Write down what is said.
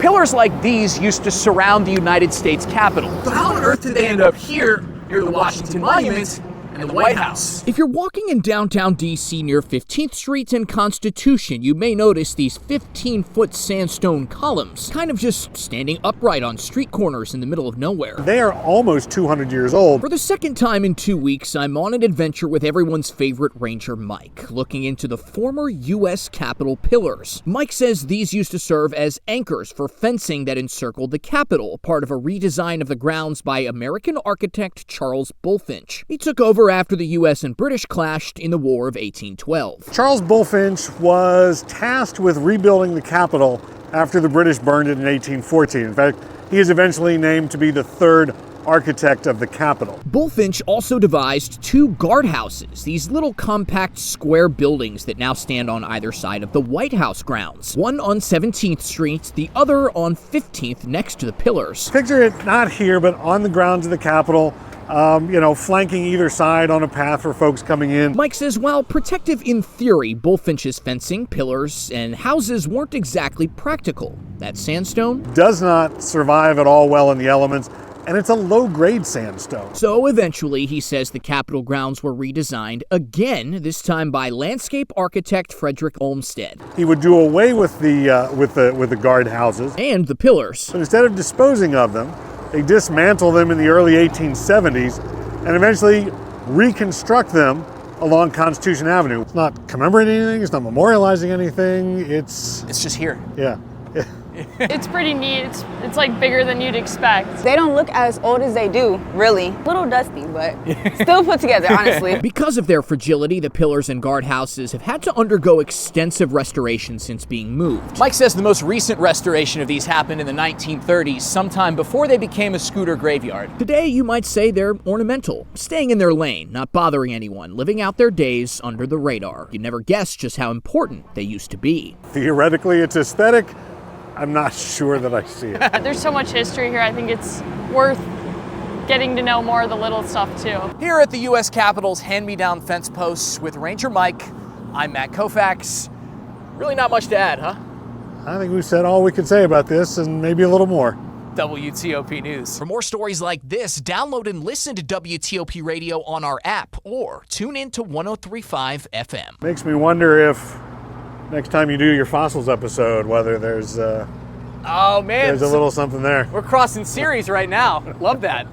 pillars like these used to surround the United States Capitol. So how on earth did they end up here near the Washington Monument and the White House? If you're walking in downtown D.C. near 15th Street and Constitution, you may notice these 15-foot sandstone columns, kind of just standing upright on street corners in the middle of nowhere. They are almost 200 years old. For the second time in 2 weeks, I'm on an adventure with everyone's favorite Ranger Mike, looking into the former U.S. Capitol pillars. Mike says these used to serve as anchors for fencing that encircled the Capitol, part of a redesign of the grounds by American architect Charles Bulfinch. He took over after the U.S. and British clashed in the War of 1812. Charles Bulfinch was tasked with rebuilding the Capitol after the British burned it in 1814. In fact, he is eventually named to be the third architect of the Capitol. Bulfinch also devised 2 guardhouses, these little compact square buildings that now stand on either side of the White House grounds. One on 17th Street, the other on 15th next to the pillars. Picture it not here, but on the grounds of the Capitol, flanking either side on a path for folks coming in. Mike says while protective in theory, Bulfinch's fencing, pillars, and houses weren't exactly practical. That sandstone does not survive at all well in the elements, and it's a low-grade sandstone. So eventually, he says the Capitol grounds were redesigned again, this time by landscape architect Frederick Olmsted. He would do away with the guard houses and the pillars. But instead of disposing of them, they dismantle them in the early 1870s and eventually reconstruct them along Constitution Avenue. It's not commemorating anything, it's not memorializing anything, it's just here. Yeah. It's pretty neat. It's like bigger than you'd expect. They don't look as old as they do, really. A little dusty, but still put together, honestly. Because of their fragility, the pillars and guardhouses have had to undergo extensive restoration since being moved. Mike says the most recent restoration of these happened in the 1930s, sometime before they became a scooter graveyard. Today, you might say they're ornamental, staying in their lane, not bothering anyone, living out their days under the radar. You'd never guess just how important they used to be. Theoretically, it's aesthetic. I'm not sure that I see it. There's so much history here. I think it's worth getting to know more of the little stuff too. Here at the U.S. Capitol's hand-me-down fence posts with Ranger Mike, I'm Matt Kaufax. Really not much to add, huh? I think we've said all we could say about this and maybe a little more. WTOP News. For more stories like this, download and listen to WTOP Radio on our app or tune in to 103.5 FM. Makes me wonder if next time you do your fossils episode, whether there's oh man, there's a little something there. We're crossing series right now. Love that.